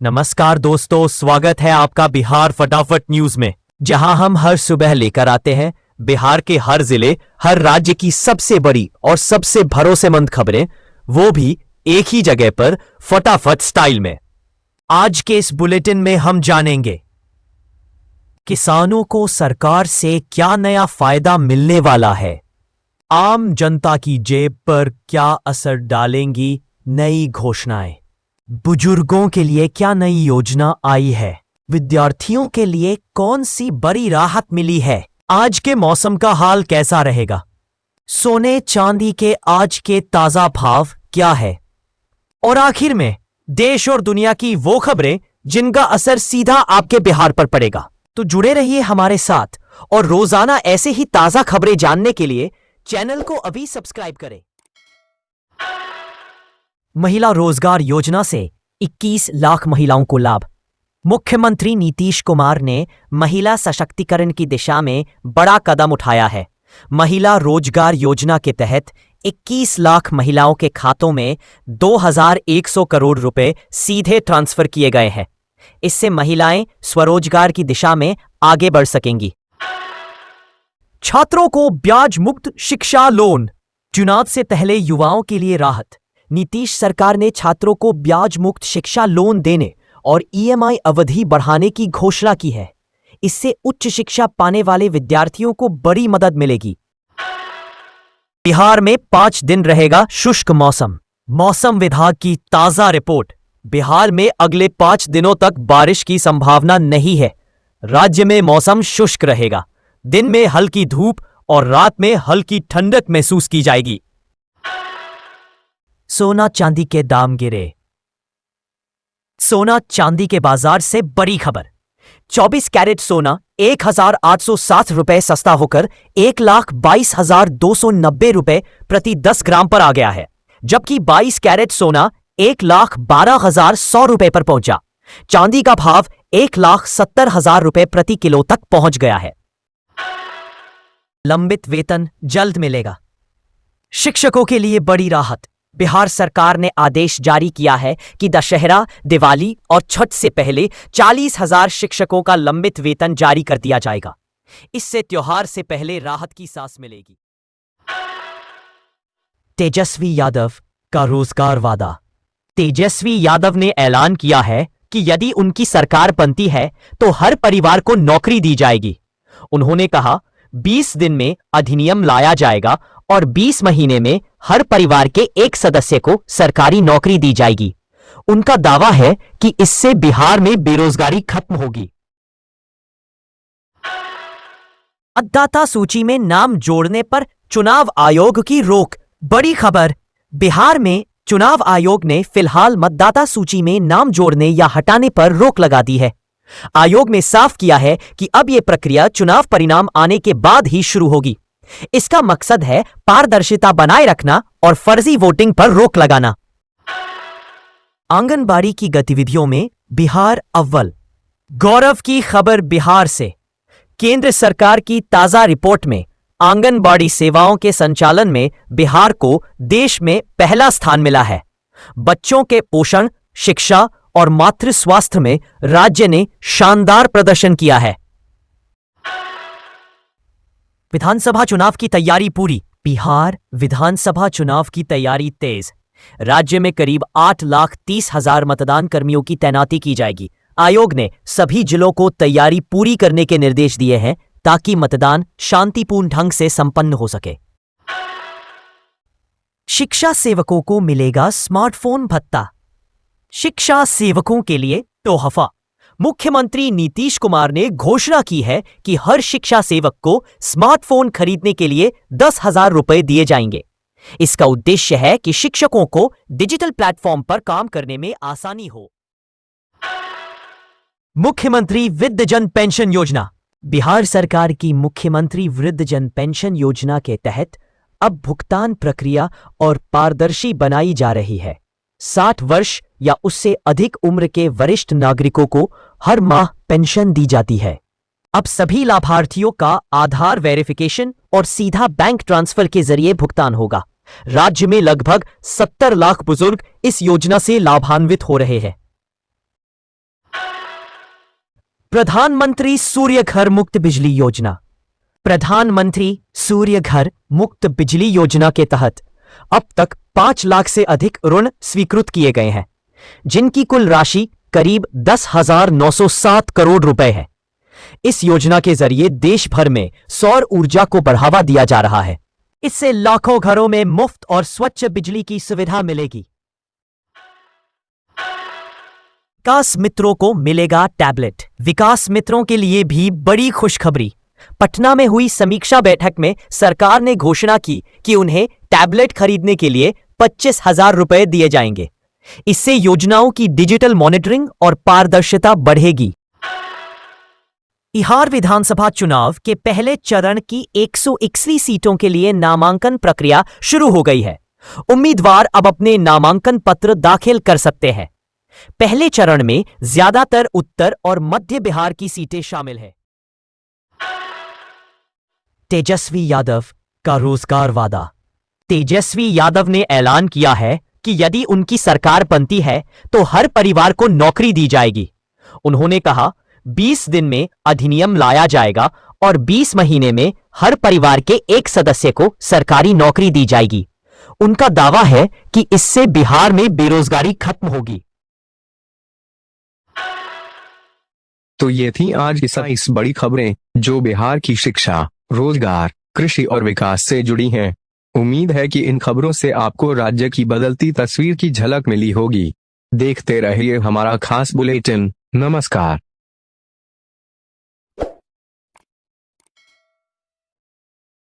नमस्कार दोस्तों, स्वागत है आपका बिहार फटाफट न्यूज में, जहां हम हर सुबह लेकर आते हैं बिहार के हर जिले, हर राज्य की सबसे बड़ी और सबसे भरोसेमंद खबरें, वो भी एक ही जगह पर फटाफट स्टाइल में। आज के इस बुलेटिन में हम जानेंगे किसानों को सरकार से क्या नया फायदा मिलने वाला है, आम जनता की जेब पर क्या असर डालेंगी नई घोषणाएं, बुजुर्गों के लिए क्या नई योजना आई है, विद्यार्थियों के लिए कौन सी बड़ी राहत मिली है, आज के मौसम का हाल कैसा रहेगा, सोने चांदी के आज के ताजा भाव क्या है, और आखिर में देश और दुनिया की वो खबरें जिनका असर सीधा आपके बिहार पर पड़ेगा। तो जुड़े रहिए हमारे साथ और रोजाना ऐसे ही ताजा खबरें जानने के लिए चैनल को अभी सब्सक्राइब करें। महिला रोजगार योजना से 21 लाख महिलाओं को लाभ। मुख्यमंत्री नीतीश कुमार ने महिला सशक्तिकरण की दिशा में बड़ा कदम उठाया है। महिला रोजगार योजना के तहत 21 लाख महिलाओं के खातों में 2100 करोड़ रुपए सीधे ट्रांसफर किए गए हैं। इससे महिलाएं स्वरोजगार की दिशा में आगे बढ़ सकेंगी। छात्रों को ब्याज मुक्त शिक्षा लोन, चुनाव से पहले युवाओं के लिए राहत। नीतीश सरकार ने छात्रों को ब्याज मुक्त शिक्षा लोन देने और ईएमआई अवधि बढ़ाने की घोषणा की है। इससे उच्च शिक्षा पाने वाले विद्यार्थियों को बड़ी मदद मिलेगी। बिहार में 5 दिन रहेगा शुष्क मौसम। मौसम विभाग की ताजा रिपोर्ट। बिहार में अगले 5 दिनों तक बारिश की संभावना नहीं है। राज्य में मौसम शुष्क रहेगा। दिन में हल्की धूप और रात में हल्की ठंडक महसूस की जाएगी। सोना चांदी के दाम गिरे। सोना चांदी के बाजार से बड़ी खबर। 24 कैरेट सोना 1860 रुपए सस्ता होकर 1,22,290 रुपए प्रति 10 ग्राम पर आ गया है, जबकि 22 कैरेट सोना 1,12,100 रुपए पर पहुंचा। चांदी का भाव 1,70,000 रुपए प्रति किलो तक पहुंच गया है। लंबित वेतन जल्द मिलेगा। शिक्षकों के लिए बड़ी राहत। बिहार सरकार ने आदेश जारी किया है कि दशहरा, दिवाली और छठ से पहले 40,000 शिक्षकों का लंबित वेतन जारी कर दिया जाएगा। इससे त्योहार से पहले राहत की सांस मिलेगी। तेजस्वी यादव का रोजगार वादा। तेजस्वी यादव ने ऐलान किया है कि यदि उनकी सरकार बनती है तो हर परिवार को नौकरी दी जाएगी। उन्होंने कहा 20 दिन में अधिनियम लाया जाएगा और 20 महीने में हर परिवार के एक सदस्य को सरकारी नौकरी दी जाएगी। उनका दावा है कि इससे बिहार में बेरोजगारी खत्म होगी। मतदाता सूची में नाम जोड़ने पर चुनाव आयोग की रोक। बड़ी खबर। बिहार में चुनाव आयोग ने फिलहाल मतदाता सूची में नाम जोड़ने या हटाने पर रोक लगा दी है। आयोग ने साफ किया है कि अब यह प्रक्रिया चुनाव परिणाम आने के बाद ही शुरू होगी। इसका मकसद है पारदर्शिता बनाए रखना और फर्जी वोटिंग पर रोक लगाना। आंगनबाड़ी की गतिविधियों में बिहार अव्वल। गौरव की खबर बिहार से। केंद्र सरकार की ताजा रिपोर्ट में आंगनबाड़ी सेवाओं के संचालन में बिहार को देश में पहला स्थान मिला है। बच्चों के पोषण, शिक्षा और मातृ स्वास्थ्य में राज्य ने शानदार प्रदर्शन किया है। विधानसभा चुनाव की तैयारी पूरी। बिहार विधानसभा चुनाव की तैयारी तेज। राज्य में करीब 8,30,000 मतदान कर्मियों की तैनाती की जाएगी। आयोग ने सभी जिलों को तैयारी पूरी करने के निर्देश दिए हैं ताकि मतदान शांतिपूर्ण ढंग से संपन्न हो सके। शिक्षा सेवकों को मिलेगा स्मार्टफोन भत्ता। शिक्षा सेवकों के लिए तोहफा। मुख्यमंत्री नीतीश कुमार ने घोषणा की है कि हर शिक्षा सेवक को स्मार्टफोन खरीदने के लिए 10,000 रुपए दिए जाएंगे। इसका उद्देश्य है कि शिक्षकों को डिजिटल प्लेटफॉर्म पर काम करने में आसानी हो। मुख्यमंत्री वृद्धजन पेंशन योजना। बिहार सरकार की मुख्यमंत्री वृद्धजन पेंशन योजना के तहत अब भुगतान प्रक्रिया और पारदर्शी बनाई जा रही है। 60 वर्ष या उससे अधिक उम्र के वरिष्ठ नागरिकों को हर माह पेंशन दी जाती है। अब सभी लाभार्थियों का आधार वेरिफिकेशन और सीधा बैंक ट्रांसफर के जरिए भुगतान होगा। राज्य में लगभग 70 लाख बुजुर्ग इस योजना से लाभान्वित हो रहे हैं। प्रधानमंत्री सूर्य घर मुक्त बिजली योजना। प्रधानमंत्री सूर्य घर मुक्त बिजली योजना के तहत अब तक 5 लाख से अधिक ऋण स्वीकृत किए गए हैं, जिनकी कुल राशि करीब 10,907 करोड़ रुपए है। इस योजना के जरिए देश भर में सौर ऊर्जा को बढ़ावा दिया जा रहा है। इससे लाखों घरों में मुफ्त और स्वच्छ बिजली की सुविधा मिलेगी। विकास मित्रों को मिलेगा टैबलेट। विकास मित्रों के लिए भी बड़ी खुशखबरी। पटना में हुई समीक्षा बैठक में सरकार ने घोषणा की कि उन्हें टैबलेट खरीदने के लिए 25,000 रुपए दिए जाएंगे। इससे योजनाओं की डिजिटल मॉनिटरिंग और पारदर्शिता बढ़ेगी। बिहार विधानसभा चुनाव के पहले चरण की 121 सीटों के लिए नामांकन प्रक्रिया शुरू हो गई है। उम्मीदवार अब अपने नामांकन पत्र दाखिल कर सकते हैं। पहले चरण में ज्यादातर उत्तर और मध्य बिहार की सीटें शामिल हैं। तेजस्वी यादव का रोजगार वादा। तेजस्वी यादव ने ऐलान किया है कि यदि उनकी सरकार बनती है तो हर परिवार को नौकरी दी जाएगी। उन्होंने कहा 20 दिन में अधिनियम लाया जाएगा और 20 महीने में हर परिवार के एक सदस्य को सरकारी नौकरी दी जाएगी। उनका दावा है कि इससे बिहार में बेरोजगारी खत्म होगी। तो ये थी आज की 27 बड़ी खबरें जो बिहार की शिक्षा, रोजगार, कृषि और विकास से जुड़ी हैं। उम्मीद है कि इन खबरों से आपको राज्य की बदलती तस्वीर की झलक मिली होगी। देखते रहिए हमारा खास बुलेटिन। नमस्कार।